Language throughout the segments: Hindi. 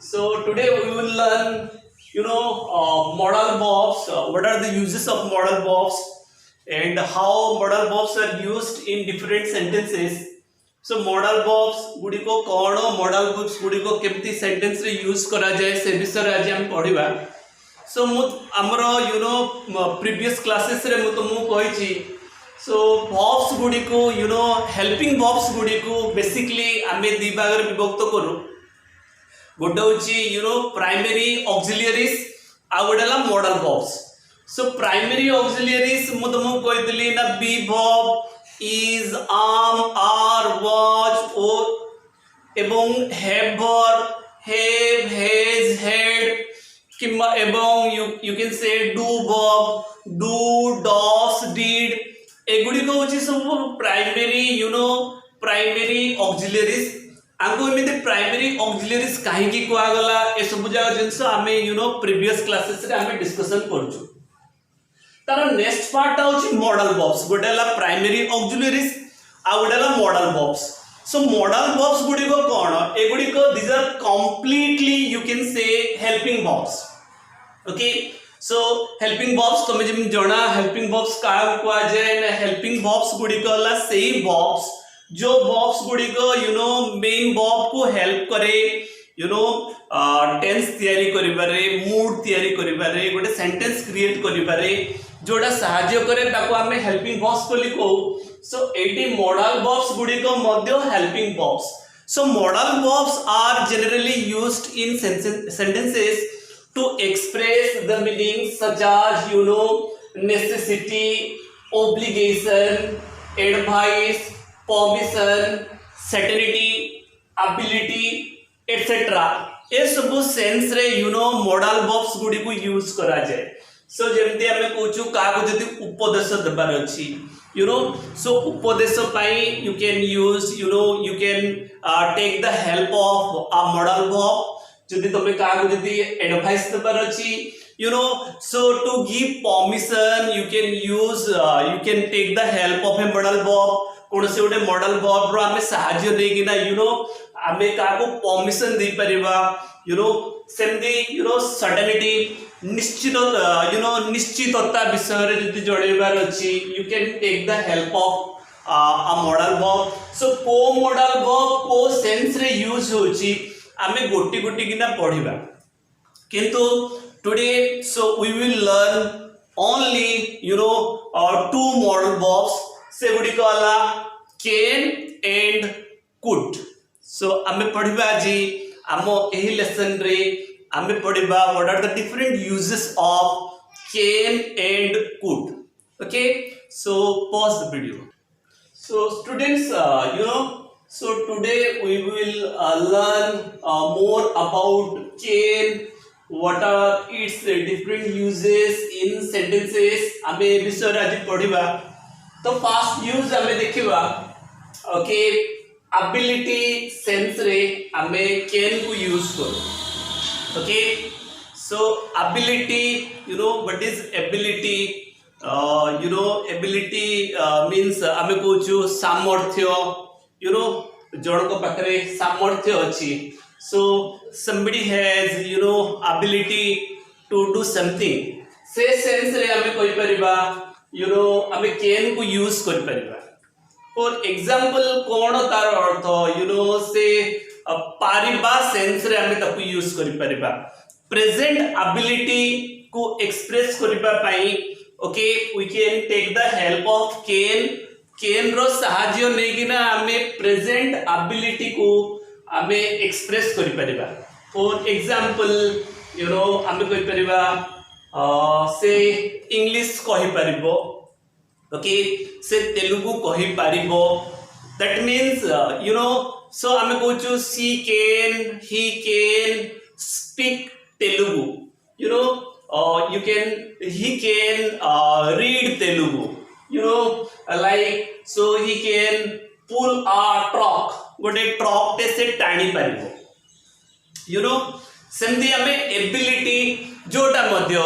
So today we will learn, modal verbs. What are the uses of modal verbs and how modal verbs are used in different sentences. So modal verbs गुड़िको कौन modal verbs गुड़िको केमती sentence रे use करा जाए से विषय रे आज हम पढ़िबा. So मु हमरो previous classes रे मु तुमको कहि छी. So verbs गुड़िको helping verbs गुड़िको basically आमे दी भाग रे विभक्त करू. गोटे हूँ प्राइमरी ऑक्सिलियरीज आ गोटे modal verbs. So primary auxiliaries मु तुमको कही ना be verb is am are was और एवं have verb have has had किंबा एवं you can say do verb do does did एगुड़ी को होची सब प्राइमरी प्राइमरी ऑक्सिलियरीज. आगो एमती प्राइमरी ऑक्सिलियरीज कहीं कहगला ए सब जगह जिनस आमे प्रीवियस क्लासेस रे आमे डिस्कशन करछु. तार नेक्स्ट पार्ट होची मॉडल वर्ब्स. गोटेला प्राइमरी ऑक्सिलियरीज आ गोटेला modal verbs. So modal verbs गुडी को कोन ए गुडी को this are completely you can say helping verbs. Okay so helping verbs तमे जिम जणा हेल्पिंग वर्ब्स का कहआ जाय ना हेल्पिंग वर्ब्स गुडी कोला सेही वर्ब्स जो वर्ब्स गुड़ी को मेन वर्ब को हेल्प करे टेंस तैयारी करिबारे मूड तैयारी करिबारे गोटे सेंटेंस क्रिएट करिबारे जोड़ा सहाय्य करे ताको हमें हेल्पिंग वर्ब्स को लिखो. सो एटी मॉडल वर्ब्स गुड़ी को मध्य helping verbs. So modal verbs are generally used in sentences to express the meaning such as necessity, obligation, advice, permission, certainty, ability etcetera ए सब सेंस रे मॉडल वर्ब्स गुडी को यूज करा जाए. सो जेमती हमें कहूछु का को जति उपदेश देबार अछि सो उपदेश पई you can use you can take the help of a modal verb. जदि तमे का को जति एडवाइस देबार अछि so to give permission you can take the help of a modal verb. कौन से गोटे मॉडल वर्ब रो हमें सहाय्य देगी ना आमे का को परमिशन दे परिबा सेमदी सर्टेनिटी निश्चित निश्चितता विषय रे जति जणेबार अछि you can take the help of a modal verb. So को मॉडल वर्ब को सेंस रे यूज होची आमे गोटी गोटी किना पढिबा किंतु today so we will learn only two modal verbs. से गुडी कहला कैन एंड कुड. सो आमे पढिबा जी आमो एही लेसन रे आमे पढिबा what are the different uses of can and could. Okay so pause the video. So students so today we will learn more about can, what are its different uses in sentences. आमे विषय रे आज पढिबा. तो फास्ट यूज हमें देखिबा ओके एबिलिटी सेंस रे हमें कैन को यूज करो. Okay so ability what is ability ability means हमें कहूछु सामर्थ्य जण को पाखरे सामर्थ्य अछि. सो somebody has ability to do something. से सेंस रे हमें कहि परिबा आमे कैन को यूज कर परिबा. फॉर एग्जांपल कोन तार अर्थ से पारिबा सेंस रे हमें ताकू यूज कर परिबा. प्रेजेंट एबिलिटी को एक्सप्रेस करिबा पई okay we can take the help of can. Can रो सहाय्य नेगिना हमें प्रेजेंट एबिलिटी को हमें एक्सप्रेस कर परिबा. फॉर एग्जांपल हमें कहि परिबा से इंग्लिश कहि परिबो ओके से तेलुगु कहि परिबो. दैट मीन्स सो हमें कहूछु she can he can speak Telugu you can he can read Telugu like so he can pull a truck गोटे ट्रक टे से टाणी परिबो सेमती हमें एबिलिटी जोटा मध्य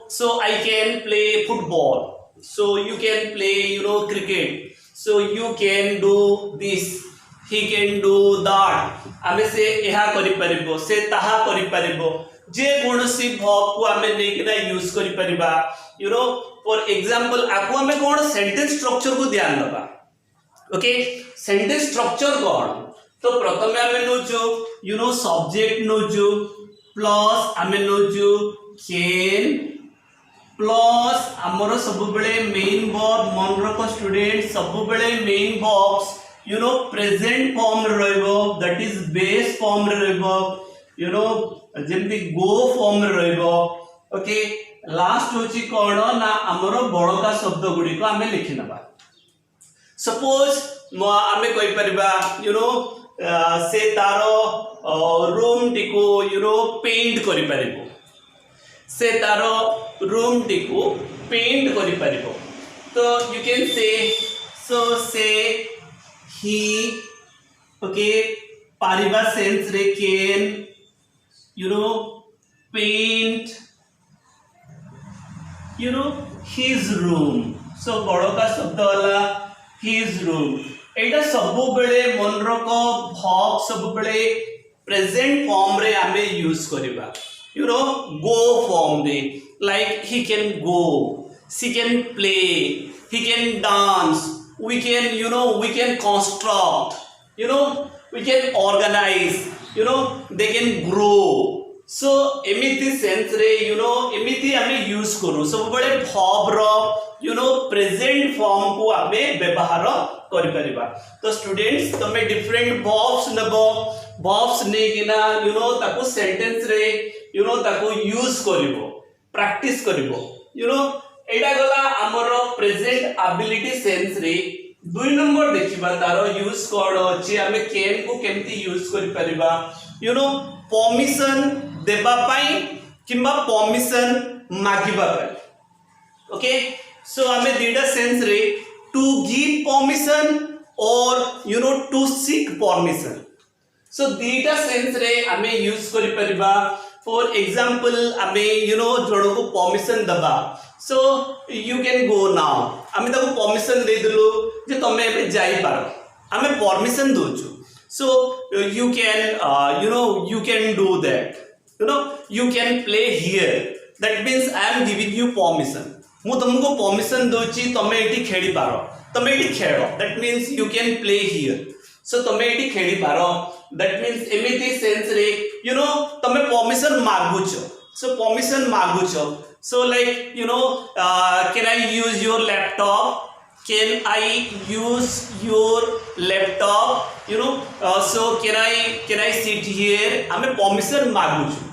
so I can play football, so you can play cricket, so you can do this. he can do that आमे से एहा करि परिबो से ताहा करि परिबो जे कोनोसी verb को आमे नेकिना यूज करि परिबा यू नो फॉर एग्जांपल आको आमे कोन सेंटेंस स्ट्रक्चर को ध्यान दबा ओके सेंटेंस स्ट्रक्चर कोन तो प्रथमे आमे नोजो यू नो सब्जेक्ट नोजो प्लस आमे नोजो कैन प्लस हमरो सब बेले मेन वर्ब मन रखो स्टूडेंट सब बेले main verbs you know present form रहइबो दैट इज बेस फॉर्म रहइबो यू नो जेमती गो फॉर्म रहइबो ओके लास्ट होची कोन ना हमरो बड़का शब्द गुडी को हमें लिखि नबा सपोज आमे कहि परिबा यू नो से तारो रूम टिको यू नो पेंट करि परिबो से तारो रूम टिको पेंट करि परिबो तो यू कैन से सो से ही ओके पारिबा सेंस रे can you know paint you know his room so बड़ो का शब्द वाला हिज रूम एटा सब बेले मन रको verb सब बेले प्रेजेंट फॉर्म रे आमे यूज करबा यू नो गो फॉर्म रे like he can go she can play he can dance we can you know we can construct you know we can organize you know they can grow so एमिति सेंस रे you know एमिति हमें यूज करू सब बड़े verb रो you know प्रेजेंट फॉर्म को हमें व्यवहार करि परिबा तो स्टूडेंट्स तमे डिफरेंट verbs नबो verbs ने किना you know ताको सेंटेंस रे you know ताको यूज करिवो प्रैक्टिस करिवो you know एटा गला हमरो प्रेजेंट एबिलिटी सेंस रे दुई नंबर देखिबा तारो यूज कोड अछि हमें कैन को केमती यूज करि परिबा यू नो परमिशन देबा पई किबा परमिशन मागिबा पई ओके सो हमें दीटा सेंस रे टू गिव परमिशन और you know to seek permission so दीटा सेंस रे हमें यूज करि परिबा फॉर एग्जांपल हमें यू नो जोड़ो को परमिशन दबा so you can go now हमें ताको परमिशन दे दिलो जे तमे एबे जाई पारो हमें परमिशन दोछु so you can you know you can do that you know you can play here that means I am giving you permission मु तुमको परमिशन दोची तमे एटी खेली पारो तमे एटी खेलो that means you can play here so तमे एटी खेली पारो दैट मींस एमिति सेंस रे यू नो तमे परमिशन मागुचो सो परमिशन मागुचो so like you know can I use your laptop can I use your laptop you know so can I sit here हमें परमिशन मागुचो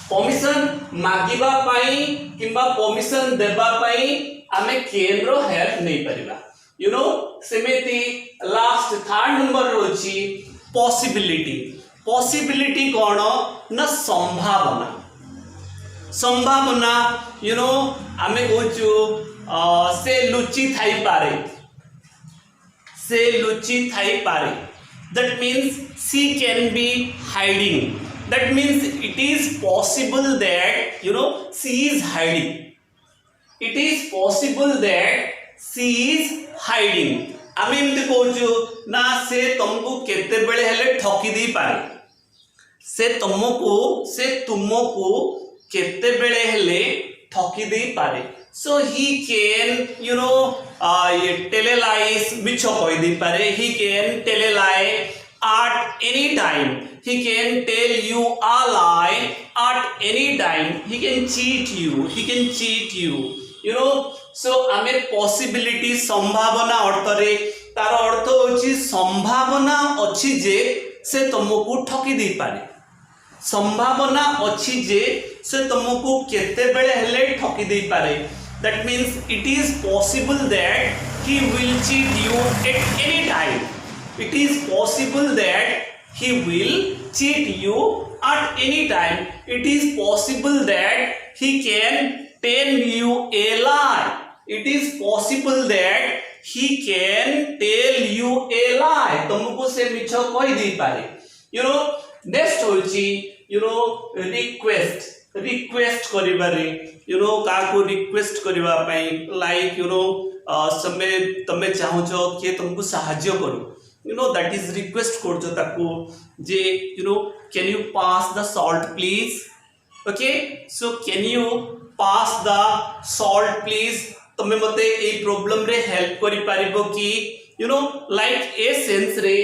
परमिशन मागिबा पई किबा परमिशन देबा पई हमें कैन रो हेल्प नहीं परिबा you know सेमेती लास्ट थर्ड नंबर रोची पॉसिबिलिटी पॉसिबिलिटी कोन ना संभावना संभावना यू नो आमे कहूचु से लुचि थाई पारे that means she can be hiding that means it is possible that you know she is hiding it is possible that she is hiding आमे एमते कहूचु ना से तुमको केते बेले हेले ठकी दी पारे से तुमको केते बेले हेले ठकी दे पारे so he can you know ये टेल ए लाइज मिछ कहि दे पारे he can tell a lie at any time he can tell you a lie at any time he can cheat you you know so ame possibility संभावना अर्थ रे तार अर्थ होची संभावना अछि जे से तुमको ठकी दे पारे संभावना अछि जे से तुमको केते बेले हेले ठकी दे पारे that means it is possible that he will cheat you at any time it is possible that he will cheat you at any time it is possible that he can tell you a lie it is possible that he can tell you a lie तुमको से मिछ कहि दे पारे you know next होची you know request करिबारे you know का को रिक्वेस्ट करिबा पई लाइक you know समय तमे चाहो छ के तुमको सहाय्य करू that is request करछो ताको जे can you pass the salt please. Okay, so can you pass the salt please. तमे मते ए प्रॉब्लम रे हेल्प करि पारिबो कि लाइक ए सेंस रे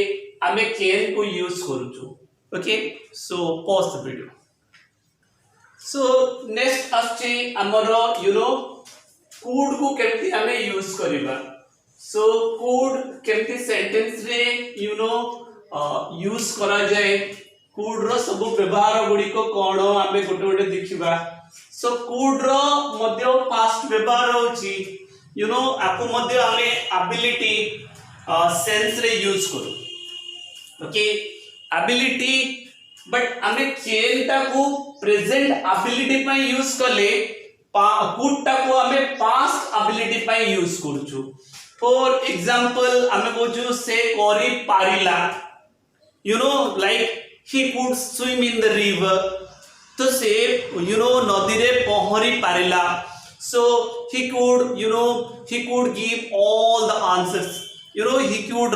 आमे कैन को use करूछु. Okay, so pause the video. So next आछे हमरो could को केमति हमें यूज करिबा. So could केमति सेंटेंस रे यूज करा जाए. could रो सब व्यवहार गुडी को कोन हमें गोटे गोटे देखिबा. So could रो मध्य पास्ट व्यवहार होची आपको मध्य हमें एबिलिटी सेंस रे यूज करू. ओके, एबिलिटी बट हमें कैन टा को प्रेजेंट एबिलिटी पे यूज करले could टा को हमें पास्ट एबिलिटी पे यूज करछु. फॉर एग्जांपल हमें कहछु से करी पारिला like he could swim in the river. तो से नदी रे पहरी पारिला. So he could give all the answers. He could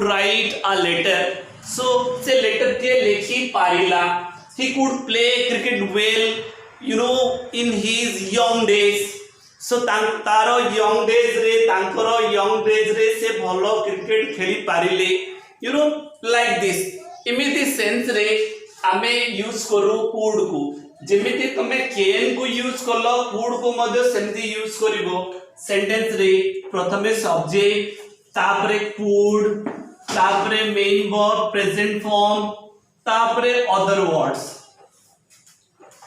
write a letter. So से letter के लिखी पारिला. He could play cricket well in his young days. So taro young days रे से भलो क्रिकेट खेली पारिले. like this. इमिति सेंस रे आमे यूज करू could को. जेमिति तमे can को यूज करलो could को मध्य सेमति यूज करिवो. सेंटेंस रे प्रथमे सब्जेक्ट, तापरे could, तापरे मेन वर्ब प्रेजेंट फॉर्म, तापरे other words.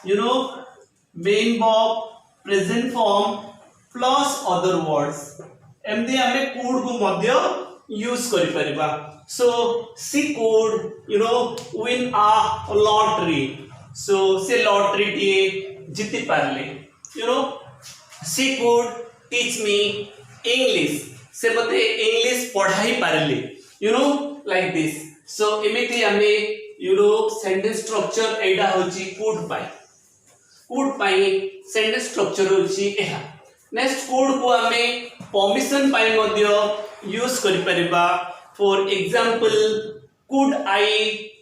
Main verb present form plus other words एमती हमें could को मध्य यूज करि परिबा. So she could win a lottery. So से लॉटरी टी जीति Parle. she could teach me English. से मते इंग्लिश पढ़ाई पारले. like this. So एमिति हमें सेंटेंस स्ट्रक्चर एडा होची could पाई सेंटेंस स्ट्रक्चर होची एहा. नेक्स्ट could को हमें परमिशन पाई मध्य यूज करि परिबा. For example could I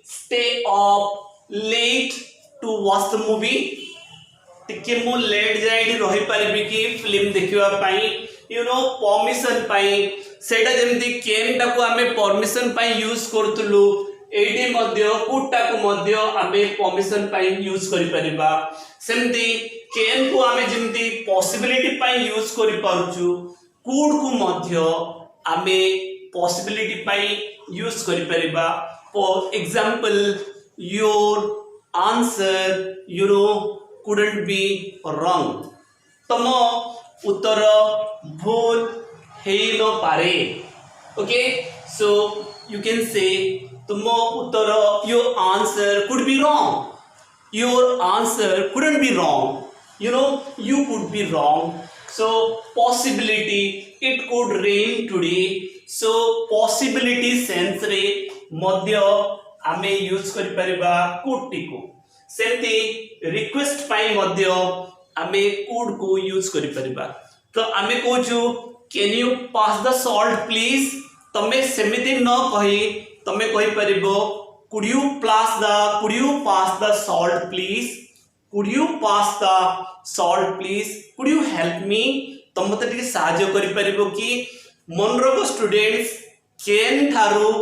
stay up late to watch the movie. टिके मो लेट जाई रही परिबी कि फिल्म देखिबा पाई परमिशन पाई. सेटा जेमति कैन टा को हमें परमिशन पाई यूज करतलु एडी मध्य could टा को मध्य हमें परमिशन पाई यूज करि परिबा. सेमति कैन को हमें जेमति पॉसिबिलिटी पाई यूज करि पारुछु could को मध्य हमें पॉसिबिलिटी पाई यूज करि परिबा. For example your answer couldn't be wrong. तम उत्तर भूल हेई न पारे. Okay, so you can say तुम उत्तर your answer could be wrong. Your answer couldn't be wrong. You could be wrong. So possibility, it could rain today. So possibility sense रे मध्य आमे यूज करि परिबा could टी को. सेमती रिक्वेस्ट पाई मध्य आमे could को यूज करि परिबा. तो आमे कहूछु can you pass the salt please. तमे सेमिति न कहि तमे कहि परिबो could you pass the salt please. Could you pass the salt please. Could you help me. तम मते टिके सहाय्य करि परिबो कि मनरक स्टूडेंट्स कैन थारो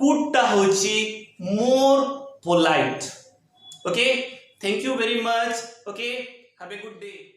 could टा होची more polite. Okay, thank you very much. Okay, have a good day.